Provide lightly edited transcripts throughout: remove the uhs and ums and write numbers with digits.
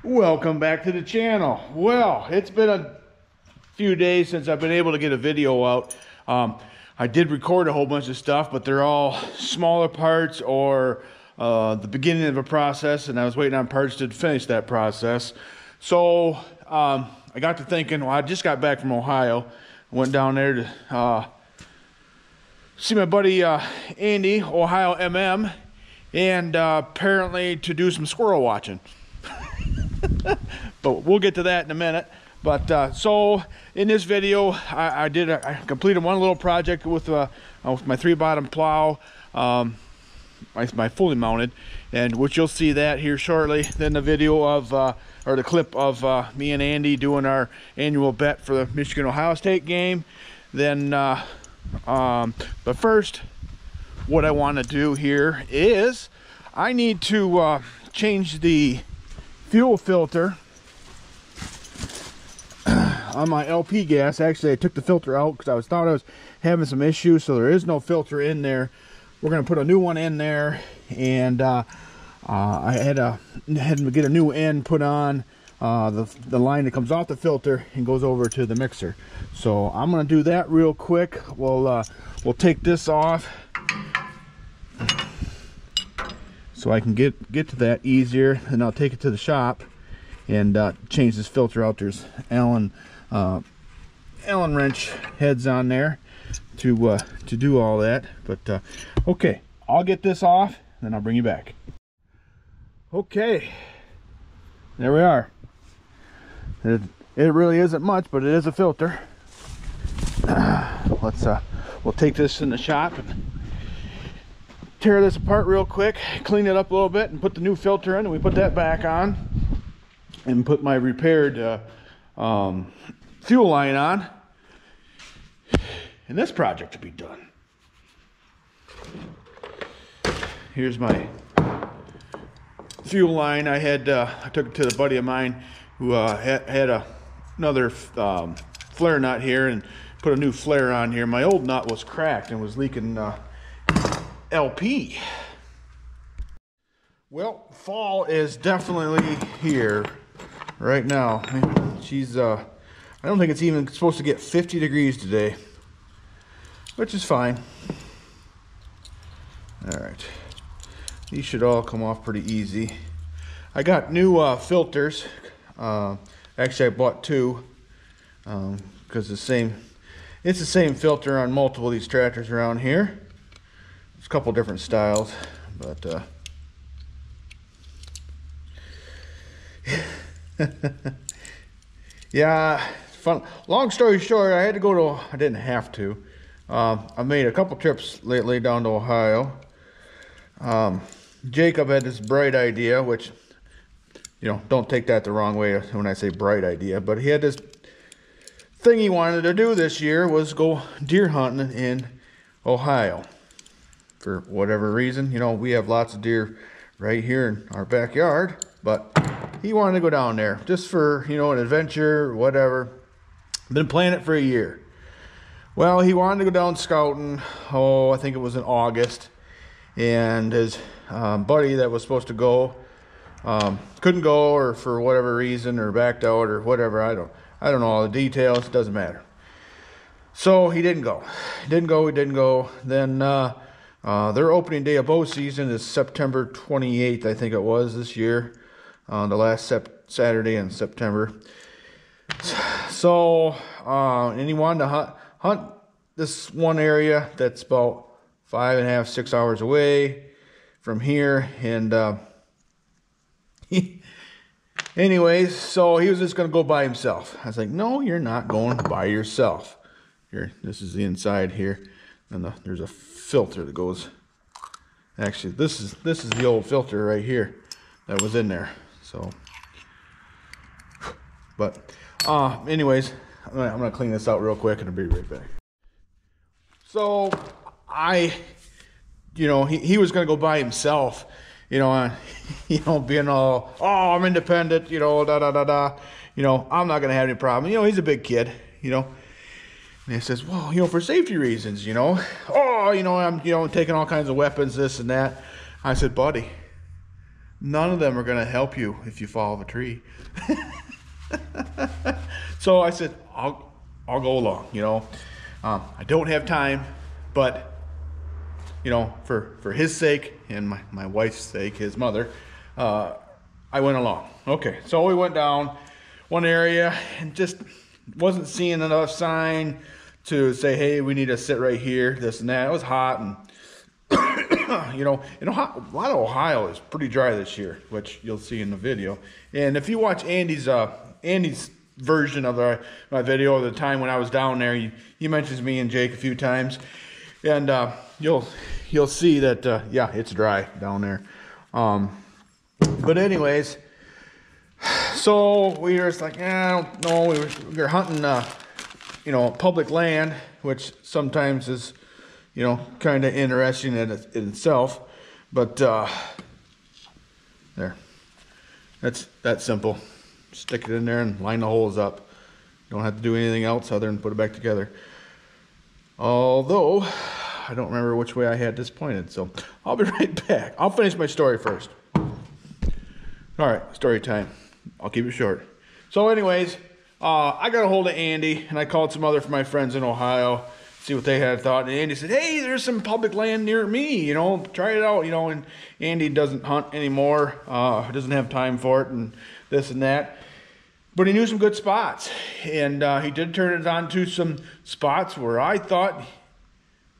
Welcome back to the channel. Well, it's been a few days since I've been able to get a video out. I did record a whole bunch of stuff, but they're all smaller parts or the beginning of a process, and I was waiting on parts to finish that process. So I got to thinking, well, I just got back from Ohio. Went down there to see my buddy Andy, Ohio MM, and apparently to do some squirrel watching. But we'll get to that in a minute. But so in this video, I completed one little project with my 3-bottom plow, my fully mounted, and which you'll see that here shortly. Then the video of or the clip of me and Andy doing our annual bet for the Michigan-Ohio State game. Then but first, what I want to do here is I need to change the fuel filter on my LP gas. Actually, I took the filter out because thought I was having some issues, so there is no filter in there. We're going to put a new one in there, and I had to get a new end put on the line that comes off the filter and goes over to the mixer. So I'm going to do that real quick. We'll take this off so I can get to that easier, and I'll take it to the shop and change this filter out. There's Allen wrench heads on there to do all that. But okay, I'll get this off, then I'll bring you back. Okay, there we are. It really isn't much, but it is a filter. We'll take this in the shop and tear this apart real quick, clean it up a little bit, and put the new filter in, and we put that back on and put my repaired fuel line on, and this project to be done. Here's my fuel line. I took it to the buddy of mine who had another flare nut here, and put a new flare on here. My old nut was cracked and was leaking LP. Well, fall is definitely here right now. I don't think it's even supposed to get 50 degrees today, which is fine. All right, these should all come off pretty easy. I got new filters. Actually, I bought two because it's the same filter on multiple of these tractors around here. There's a couple different styles, but yeah, fun. Long story short, I didn't have to. I made a couple trips lately down to Ohio. Jacob had this bright idea, which, don't take that the wrong way when I say bright idea, but he had this thing he wanted to do this year, was go deer hunting in Ohio. For whatever reason, we have lots of deer right here in our backyard, but he wanted to go down there just for, an adventure, whatever. Been planning it for a year. Well, he wanted to go down scouting. I think it was in August, and his buddy that was supposed to go couldn't go, or for whatever reason, or backed out, or whatever. I don't know all the details. It doesn't matter. So he didn't go. He didn't go. Then their opening day of bow season is September 28th, I think it was, this year. The last Saturday in September. So, and he wanted to hunt this one area that's about 5.5, 6 hours away from here. And anyways, so he was just going to go by himself. I was like, no, you're not going by yourself. Here, this is the inside here. And there's a filter that goes. Actually, this is the old filter right here that was in there. So, but anyways, I'm gonna clean this out real quick and I'll be right back. So he was gonna go by himself, being all, I'm independent, da da da da. I'm not gonna have any problem. He's a big kid, And he says, well, for safety reasons, I'm taking all kinds of weapons, this and that. I said, buddy, none of them are going to help you if you fall off a tree. So I said, I'll go along, you know. I don't have time, but, you know, for his sake and my wife's sake, his mother, I went along. Okay, so we went down one area and just wasn't seeing enough sign to say, hey, we need to sit right here, this and that. It was hot, and you know, a lot of Ohio is pretty dry this year, which you'll see in the video. And if you watch Andy's version of my video of the time when I was down there, he mentions me and Jake a few times, and you'll see that yeah, it's dry down there. But anyways, so we were just like, I don't know. We were hunting, you know, public land, which sometimes is, you know, kind of interesting in itself. But there, that's that simple. Stick it in there and line the holes up. Don't have to do anything else other than put it back together. Although I don't remember which way I had this pointed, so I'll be right back. I'll finish my story first. All right, story time. I'll keep it short. So anyways, I got a hold of Andy, and I called some other of my friends in Ohio, see what they had thought. And Andy said, hey, there's some public land near me, you know, try it out, you know. And Andy doesn't hunt anymore, doesn't have time for it, and this and that. But he knew some good spots, and he did turn it on to some spots where I thought,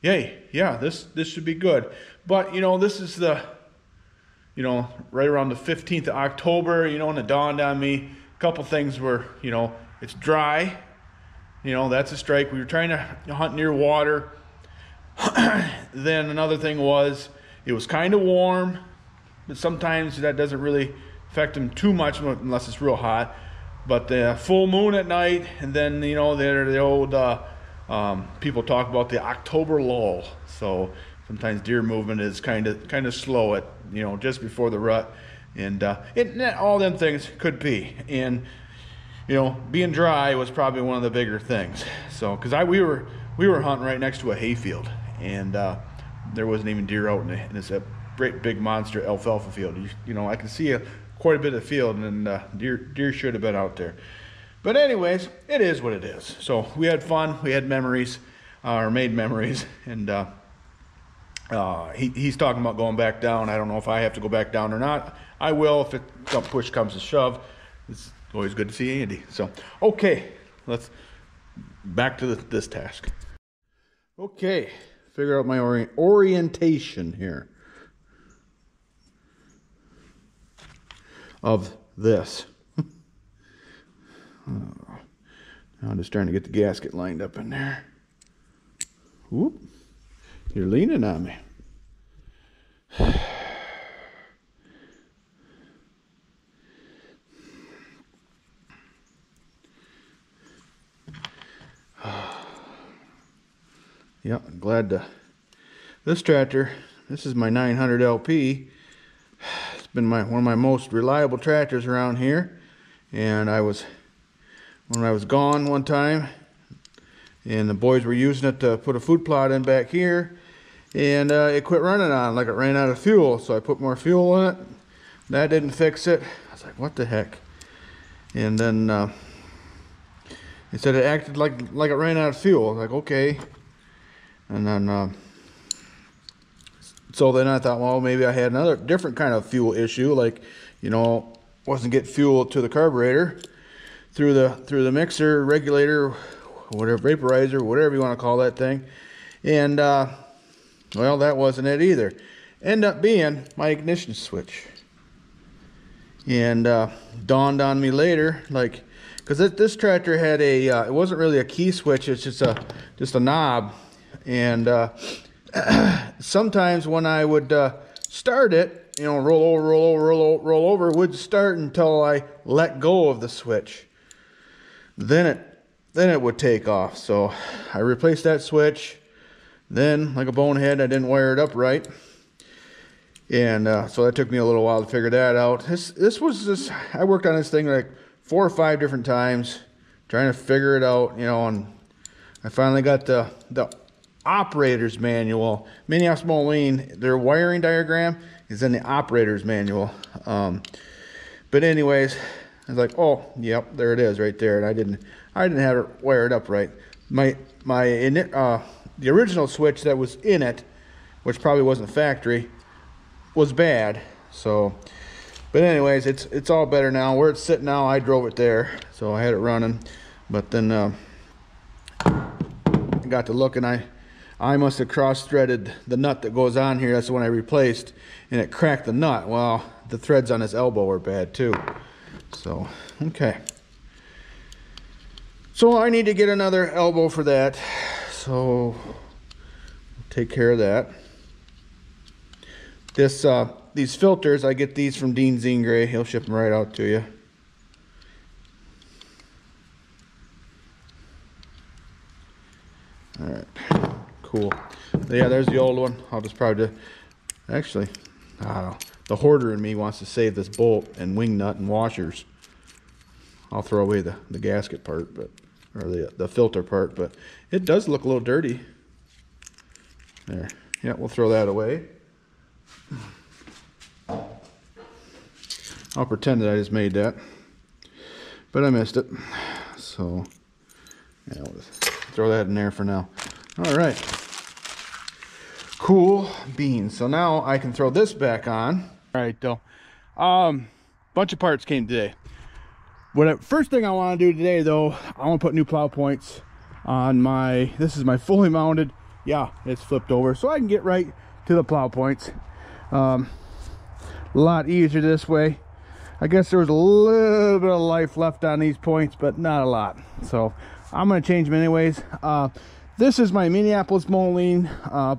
yay, yeah, this should be good. But, you know, this is the, you know, right around the 15th of October, you know, and it dawned on me a couple things were, you know, it's dry, you know, that's a strike. We were trying to hunt near water. Then another thing was, it was kind of warm, but sometimes that doesn't really affect them too much unless it's real hot. But the full moon at night, and then, you know, the old people talk about the October lull. So sometimes deer movement is kind of slow at, you know, just before the rut, and all them things could be. And, you know, being dry was probably one of the bigger things. So because we were hunting right next to a hayfield, and there wasn't even deer out in this great big monster alfalfa field. You know, I can see quite a bit of field, and deer should have been out there. But anyways, it is what it is. So we had fun, we had memories, or made memories, and he's talking about going back down. I don't know if I have to go back down or not. I will if push comes to shove. It's always good to see Andy. So okay, let's back to this task. Okay, figure out my orientation here of this. Now I'm just trying to get the gasket lined up in there. Whoop. You're leaning on me. Yep, I'm glad to. This tractor, this is my 900 LP. It's been one of my most reliable tractors around here. And when I was gone one time, and the boys were using it to put a food plot in back here, and it quit running on, like it ran out of fuel. So I put more fuel in it. That didn't fix it. I was like, what the heck? And then they said it acted like it ran out of fuel. I was like, okay. And then so then I thought, well, maybe I had another different kind of fuel issue, like, you know, wasn't getting fuel to the carburetor through the mixer, regulator, whatever, vaporizer, whatever you want to call that thing. And well, that wasn't it either. Ended up being my ignition switch. And dawned on me later, like, because this tractor had a it wasn't really a key switch, it's just a knob. And sometimes when I would start it, you know, roll over, it would start until I let go of the switch. Then it would take off. So I replaced that switch. Then, like a bonehead, I didn't wire it up right. And so that took me a little while to figure that out. I worked on this thing like 4 or 5 different times, trying to figure it out, you know, and I finally got the operator's manual, Minneapolis Moline, their wiring diagram is in the operator's manual. But anyways, I was like, oh, yep, there it is right there. And I didn't have it wired up right. The original switch that was in it, which probably wasn't factory, was bad. So, but anyways, it's all better now. Where it's sitting now, I drove it there, so I had it running. But then I got to look, and I must have cross-threaded the nut that goes on here. That's the one I replaced, and it cracked the nut. Well, the threads on this elbow were bad too. So, okay. So I need to get another elbow for that. So take care of that. These filters, I get these from Dean Zingray. He'll ship them right out to you. All right, cool. Yeah, there's the old one. I'll just probably actually, I don't know. The hoarder in me wants to save this bolt and wing nut and washers. I'll throw away the gasket part, but or the filter part, but it does look a little dirty. There. Yeah, we'll throw that away. I'll pretend that I just made that, but I missed it. So yeah, we'll just throw that in there for now. All right. Cool beans. So now I can throw this back on. All right, though. Bunch of parts came today. First thing I want to do today, though, I want to put new plow points on my. This is my fully mounted. Yeah, it's flipped over, so I can get right to the plow points. A lot easier this way. I guess there was a little bit of life left on these points, but not a lot. So I'm going to change them anyways. This is my Minneapolis Moline. I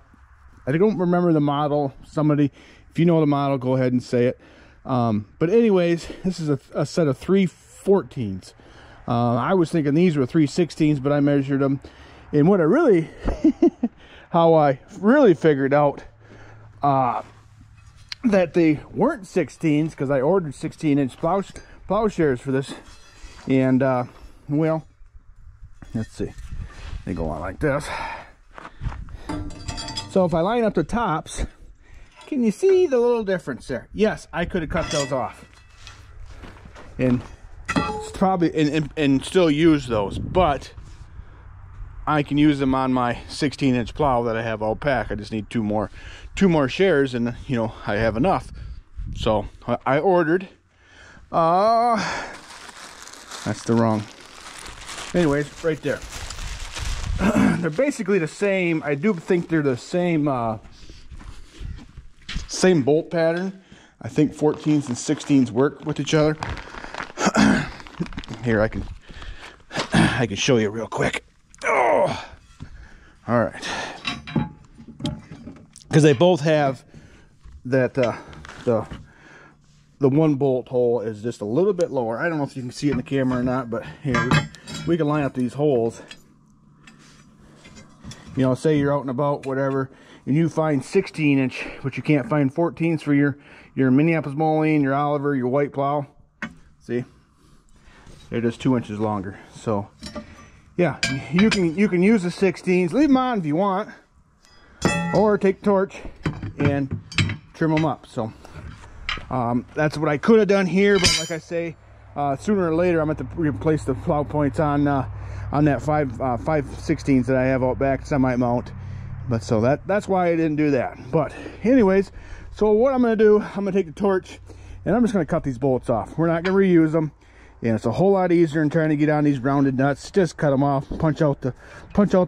don't remember the model. Somebody, if you know the model, go ahead and say it. But anyways, this is a set of 3/14s. I was thinking these were 3/16s, but I measured them. And what I really, how I really figured out that they weren't 16s, because I ordered 16-inch plowshares for this. And, well, let's see. They go on like this. So if I line up the tops, can you see the little difference there? Yes, I could have cut those off and probably and still use those, but I can use them on my 16-inch plow that I have all pack. I just need two more shares, and you know I have enough. So I ordered. That's the wrong. Anyways, right there. They're basically the same. I do think they're the same same bolt pattern. I think 14s and 16s work with each other. Here, I can show you real quick. Oh, all right. Because they both have that the one bolt hole is just a little bit lower. I don't know if you can see it in the camera or not, but here we can line up these holes. You know, say you're out and about, whatever, and you find 16-inch, but you can't find 14s for your Minneapolis Moline, your Oliver, your white plow. See, they're just 2 inches longer. So, yeah, you can use the 16s. Leave them on if you want, or take the torch and trim them up. So, that's what I could have done here, but like I say, sooner or later I'm going to replace the plow points on that 5/16s that I have out back, semi mount. But so that's why I didn't do that. But anyways, so what I'm going to do, I'm going to take the torch and I'm just going to cut these bolts off. We're not going to reuse them, and it's a whole lot easier than trying to get on these rounded nuts. Just cut them off, punch out the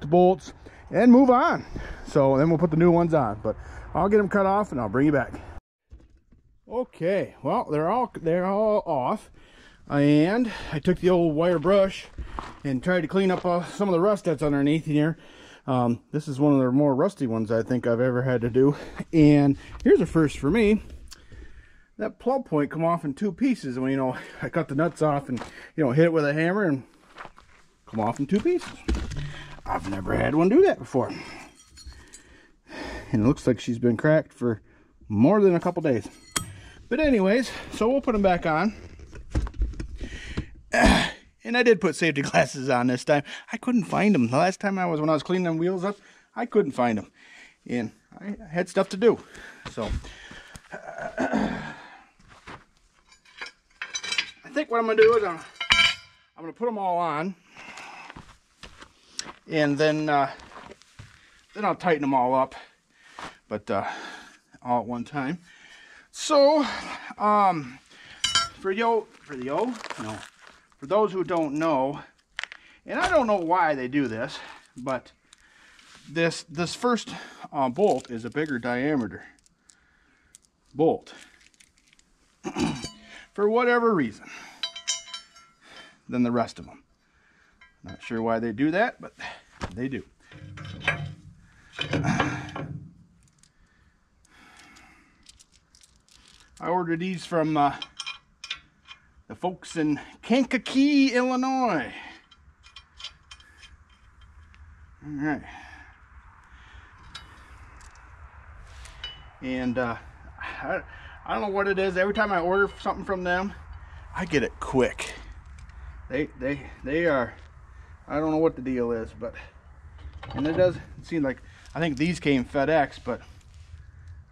bolts, and move on. So then we'll put the new ones on. But I'll get them cut off and I'll bring you back. Okay, well, they're all off. And I took the old wire brush and tried to clean up some of the rust that's underneath here. This is one of the more rusty ones I think I've ever had to do. And here's a first for me. That plow point come off in 2 pieces. And, you know, I cut the nuts off and, you know, hit it with a hammer and come off in 2 pieces. I've never had one do that before. And it looks like she's been cracked for more than a couple days. But anyways, so we'll put them back on. And I did put safety glasses on this time. I couldn't find them. The last time when I was cleaning them wheels up, I couldn't find them. And I had stuff to do. So I think what I'm gonna do is I'm gonna put them all on, and then I'll tighten them all up, but all at one time. So for those who don't know, and I don't know why they do this, but this first bolt is a bigger diameter bolt for whatever reason than the rest of them. Not sure why they do that, but they do. I ordered these from the folks in Kankakee, Illinois. All right. And I don't know what it is. Every time I order something from them, I get it quick. They are, I don't know what the deal is, but, and it does seem like, I think these came FedEx, but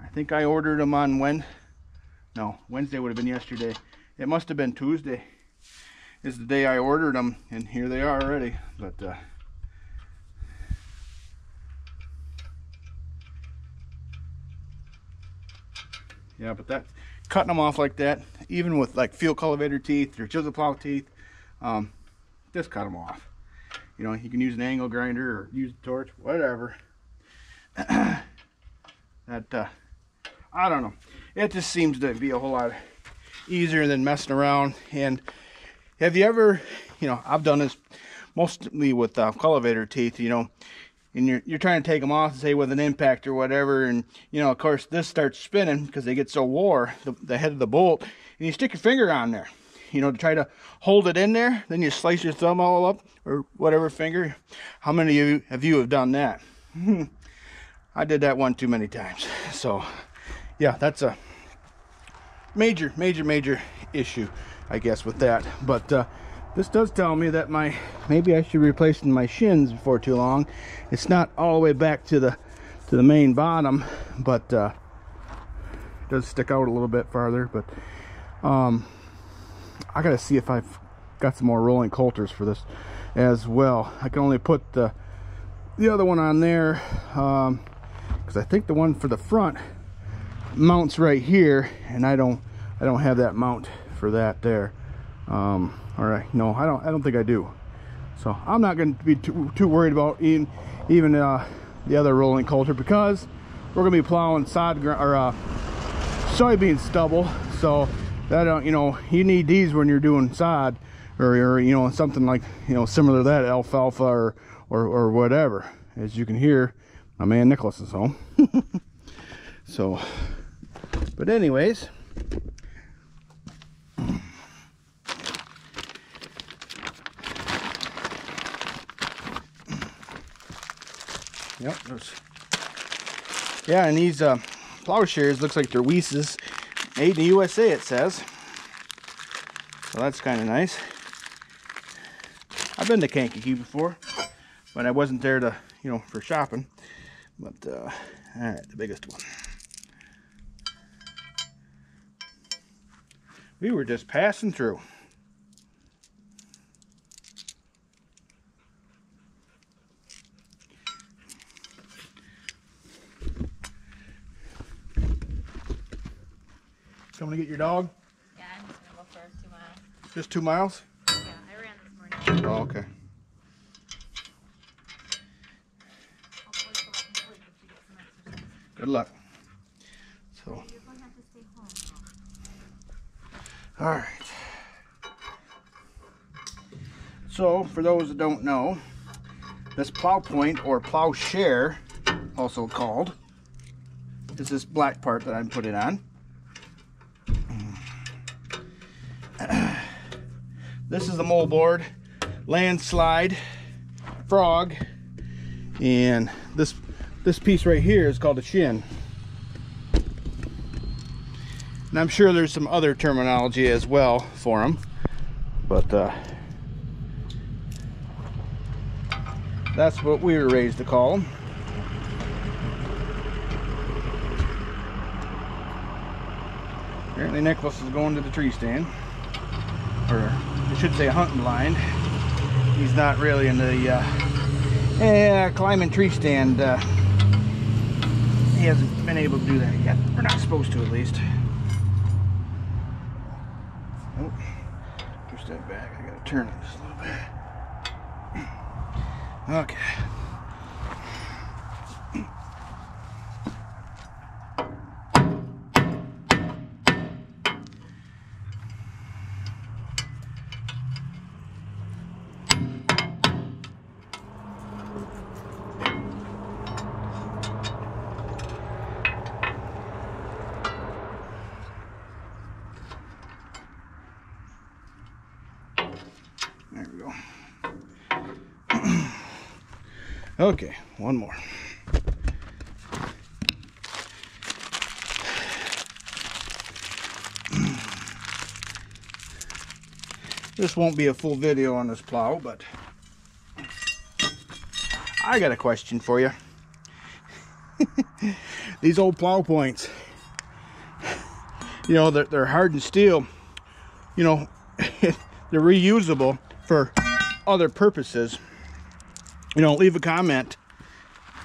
I think I ordered them on Wednesday would have been yesterday. It must have been Tuesday is the day I ordered them, and here they are already. But yeah, but that cutting them off like that, even with like fuel cultivator teeth or chisel plow teeth, just cut them off. You know, you can use an angle grinder or use a torch, whatever. That I don't know. It just seems to be a whole lot easier than messing around. And have you ever, you know, I've done this mostly with cultivator teeth, you know, and you're trying to take them off, say with an impact or whatever, and you know, of course this starts spinning because they get so wore, the head of the bolt, and you stick your finger on there, you know, to try to hold it in there. Then you slice your thumb all up or whatever finger. How many of you have done that? I did that one too many times. So yeah, that's a major issue, I guess, with that. But this does tell me that maybe I should replace my shins before too long. It's not all the way back to the main bottom, but it does stick out a little bit farther. But I gotta see if I've got some more rolling coulters for this as well. I can only put the other one on there because I think the one for the front mounts right here, and I don't have that mount for that there. All right, no, I don't think I do. So I'm not going to be too worried about even the other rolling coulter, because we're going to be plowing soybean stubble. So that you know, you need these when you're doing sod or you know, something like, you know, similar to that, alfalfa or whatever. As you can hear, my man Nicholas is home. So, but anyways, yep, yeah, and these plowshares looks like they're Weiss's, made in the USA, it says. So that's kind of nice. I've been to Kankakee before, but I wasn't there to, you know, for shopping. But all right, the biggest one. We were just passing through. Coming to get your dog? Yeah, I'm just gonna go for 2 miles. Just 2 miles? Yeah, I ran this morning. Oh, okay. Hopefully she'll let me sleep if she gets some exercise. Good luck. So. You're going to have to stay home. All right. So, for those that don't know, this plow point or plow share, also called, is this black part that I'm putting on. This is the moldboard, landslide, frog, and this piece right here is called a shin. And I'm sure there's some other terminology as well for them, but that's what we were raised to call them. Apparently Nicholas is going to the tree stand, or I should say hunting blind. He's not really in the climbing tree stand. He hasn't been able to do that yet. We're not supposed to, at least. Oh, push that back. I gotta turn it just a little bit. Okay. There we go. Okay, one more. This won't be a full video on this plow, but I got a question for you. These old plow points, you know, they're hardened steel, you know, they're reusable for other purposes. You know, leave a comment.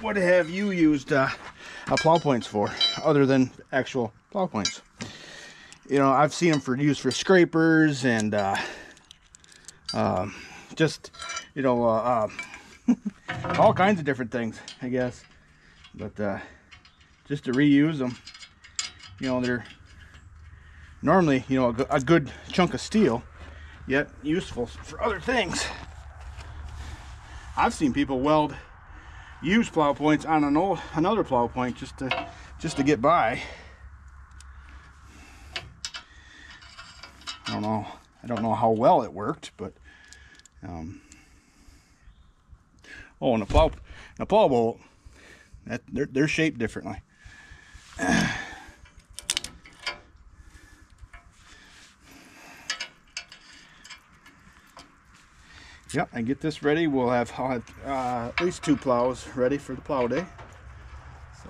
What have you used plow points for other than actual plow points? You know, I've seen them for use for scrapers and just, you know, all kinds of different things, I guess. But just to reuse them, you know, they're normally, you know, a good chunk of steel, yet useful for other things. I've seen people use plow points on another plow point just to get by. I don't know how well it worked, but oh, and a plow bolt, they're shaped differently. Yep, and get this ready. I'll have at least 2 plows ready for the plow day. So,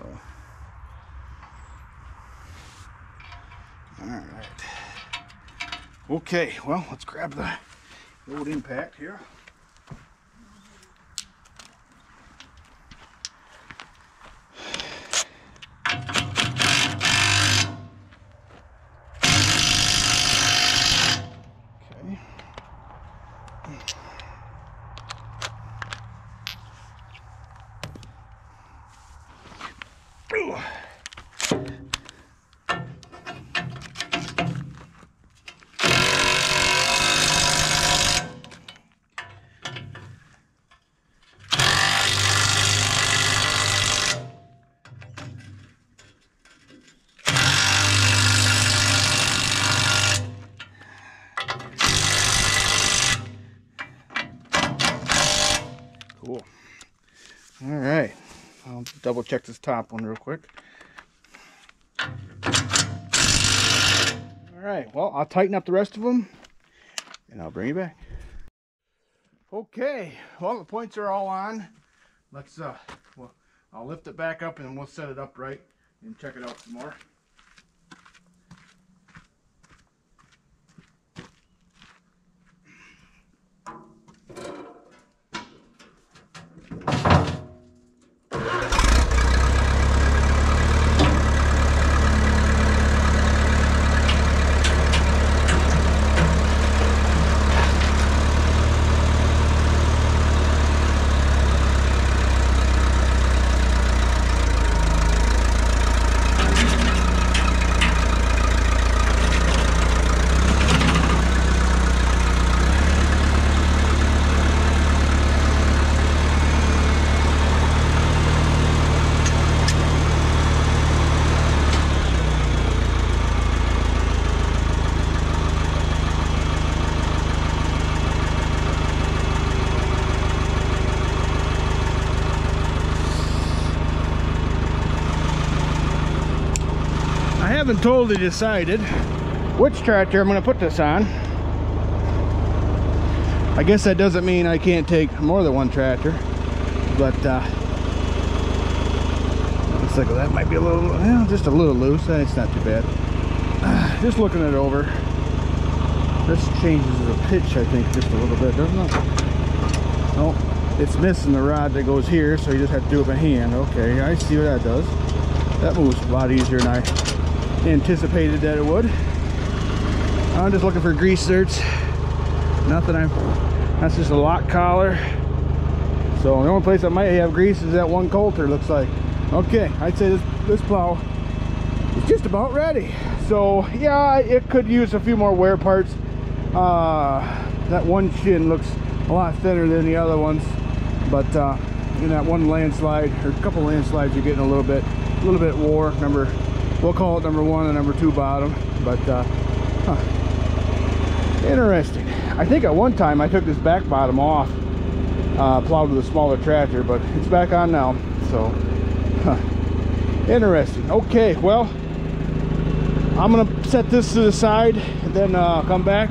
all right. Okay, well, let's grab the old impact here. Cool. All right. I'll double check this top one real quick. All right. Well, I'll tighten up the rest of them and I'll bring you back. Okay. Well, the points are all on. Let's well, I'll lift it back up and we'll set it up right and check it out some more. I haven't totally decided which tractor I'm going to put this on. I guess that doesn't mean I can't take more than one tractor, but looks like that might be a little, well, just a little loose. It's not too bad. just looking it over. This changes the pitch, I think, just a little bit, doesn't it? Nope, it's missing the rod that goes here, so you just have to do it by hand. Okay, I see what that does. That moves a lot easier than I anticipated that it would. I'm just looking for grease zerts. Nothing. That's just a lock collar. So the only place I might have grease is that one Coulter, looks like. Okay, I'd say this plow is just about ready. So yeah, it could use a few more wear parts. That one shin looks a lot thinner than the other ones, but in that one landslide or a couple landslides, you're getting a little bit wore. We'll call it number 1 and number 2 bottom. But interesting. I think at one time I took this back bottom off, plowed with a smaller tractor, but it's back on now. So interesting. Okay, well, I'm gonna set this to the side and then come back.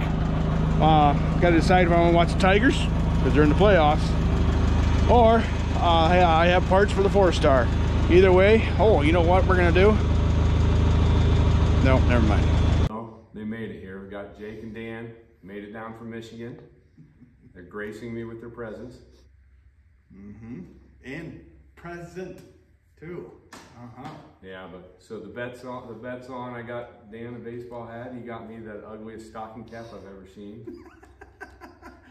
Got to decide if I want to watch the Tigers because they're in the playoffs, or I have parts for the 4-star. Either way. Oh, you know what we're gonna do? No, never mind. Oh, they made it here. We got Jake and Dan, made it down from Michigan. They're gracing me with their presence. And present too. Yeah, but so the bet's on. I got Dan a baseball hat. He got me that ugliest stocking cap I've ever seen.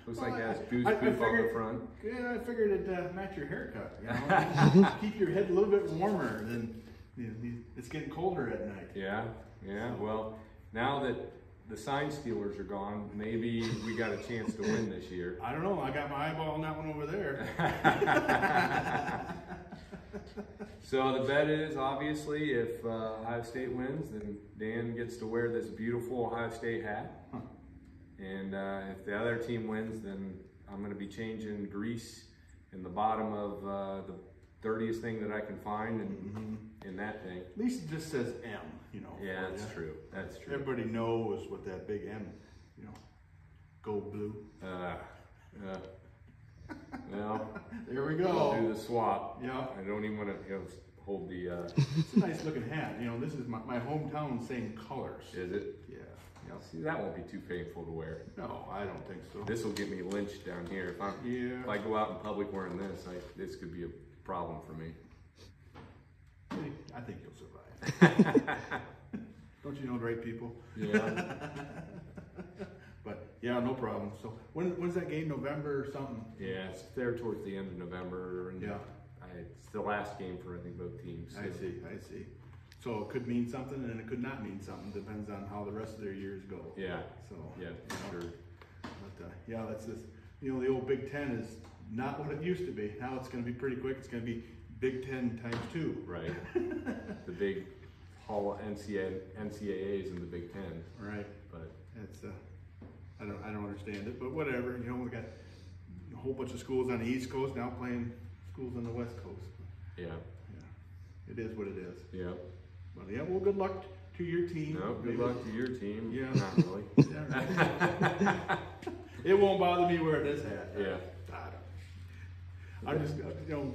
Looks like it has goose poop on the front. Yeah, I figured it'd match your haircut. You know? Keep your head a little bit warmer than, you know, it's getting colder at night. Yeah. Well, now that the sign stealers are gone, maybe we got a chance to win this year. I don't know. I got my eyeball on that one over there. So the bet is, obviously, if Ohio State wins, then Dan gets to wear this beautiful Ohio State hat. And if the other team wins, then I'm going to be changing grease in the bottom of the dirtiest thing that I can find in that thing. At least it just says M, you know. Yeah, that's true. That's true. Everybody knows what that big M, you know, gold blue. Well, there we go. I'll do the swap. Yeah. I don't even want to hold the... It's a nice looking hat. You know, this is my hometown, same colors. Is it? Yeah. See, that won't be too painful to wear. No, I don't think so. This will get me lynched down here. If I go out in public wearing this, this could be a problem for me. I think you'll survive. Don't you know the right people? Yeah. But yeah, no problem. So when's that game? November or something? Yeah, it's there towards the end of November. And yeah. It's the last game for, I think, both teams. So. I see. So it could mean something and it could not mean something. Depends on how the rest of their years go. Yeah. So yeah, for sure. But yeah, that's this. You know, the old Big Ten is not what it used to be. Now it's going to be pretty quick. It's going to be Big Ten times 2. Right. The big Hall NCAAs in the Big Ten. Right. But it's I don't understand it, but whatever. You know, we got a whole bunch of schools on the East Coast now playing schools on the West Coast. Yeah. It is what it is. Yeah. Well, yeah. Well, good luck to your team. No, good luck to your team. Yeah. Not really. Yeah, right. It won't bother me wearing this hat. Yeah. I'm just,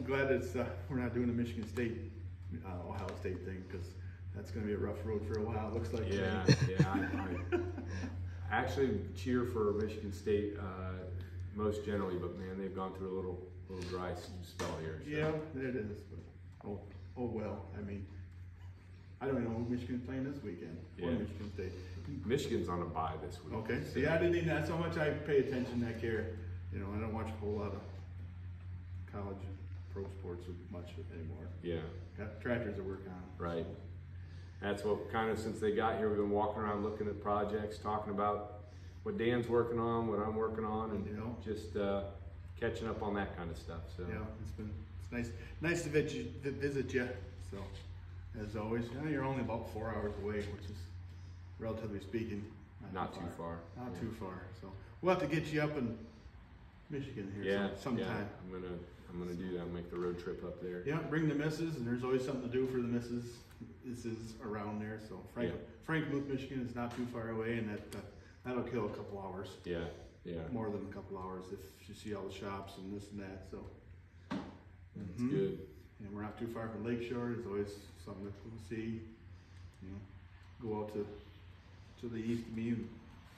glad it's we're not doing the Michigan State, Ohio State thing, because that's going to be a rough road for a while. It looks like. Yeah. I actually cheer for Michigan State most generally, but man, they've gone through a little dry spell here. So. Yeah, it is. But oh well. I mean, I don't even know who Michigan's playing this weekend. Yeah. Or Michigan State. Michigan's on a bye this week. Okay. See, I didn't even, that's how much I pay attention. I care. You know, I don't watch a whole lot of college and pro sports much anymore. Yeah. Got tractors to work on. Right. That's what kind of, since they got here, we've been walking around looking at projects, talking about what Dan's working on, what I'm working on, and just catching up on that kind of stuff. So yeah, it's nice to visit you. So as always, you're only about 4 hours away, which is relatively speaking not too far. Not too far. So we'll have to get you up in Michigan here sometime. Yeah, I'm gonna do that. Make the road trip up there. Yeah, bring the missus, and there's always something to do for the missus. This is around there, so Franklin, Michigan is not too far away, and that'll kill a couple hours. Yeah. More than a couple hours if you see all the shops and this and that. So that's good. And we're not too far from Lakeshore. There's always something to see. You know, go out to to the east of me in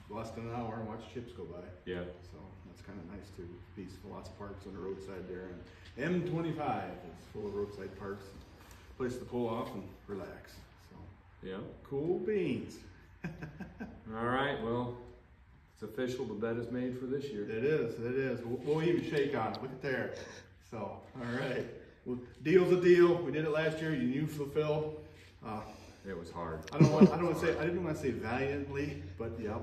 less than an hour and watch ships go by. Yeah. So that's kind of nice too. Peaceful, lots of parks on the roadside there. And M25 is full of roadside parks. Place to pull off and relax. So Yeah. cool beans. All right. Well, it's official. The bet is made for this year. It is. It is. We'll even shake on it. Look at there. So all right. Well, deal's a deal. We did it last year. You fulfill. It was hard. I didn't want to say valiantly, but yeah,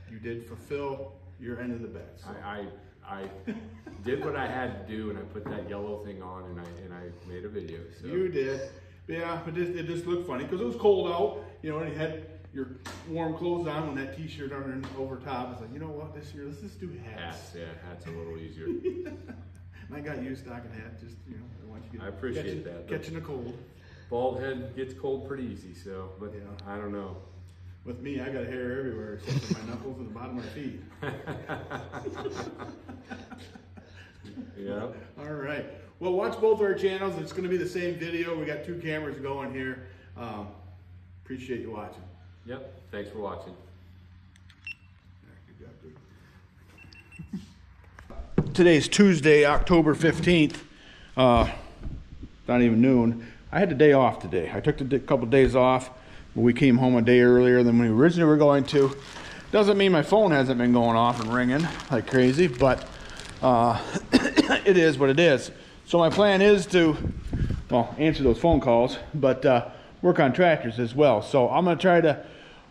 you did fulfill your end of the bet. So. I did what I had to do, and I put that yellow thing on, and I made a video. So. You did. Yeah, but it just looked funny because it was cold out, you know, and you had your warm clothes on with that t-shirt over top. It's like, you know what, this year, let's just do hats. Yeah, hats a little easier. And I got you a stocking hat, just, you know, I want you to I appreciate that. Catching a cold. Bald head gets cold pretty easy, so, but Yeah. I don't know. With me, I got hair everywhere except for my knuckles and the bottom of my feet. Yeah. All right. Well, watch both our channels. It's going to be the same video. We got 2 cameras going here. Appreciate you watching. Yep. Thanks for watching. Good job, dude. Today's Tuesday, October 15th. Not even noon. I had the day off today. I took a couple days off. But we came home a day earlier than we originally were going to. Doesn't mean my phone hasn't been going off and ringing like crazy, but it is what it is. So my plan is to, well, answer those phone calls, but work on tractors as well. So I'm gonna try to,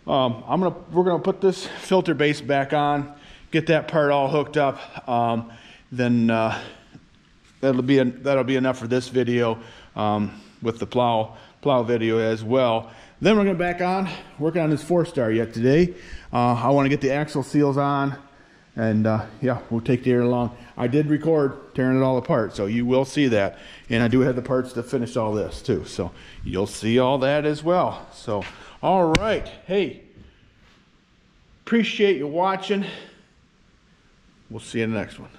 we're gonna put this filter base back on, get that part all hooked up. Then that'll be enough for this video with the plow video as well. Then we're going to back on, working on this 4-star yet today. I want to get the axle seals on, and yeah, we'll take the air along. I did record tearing it all apart, so you will see that. And I do have the parts to finish all this too, so you'll see all that as well. So, all right, hey, appreciate you watching. We'll see you in the next one.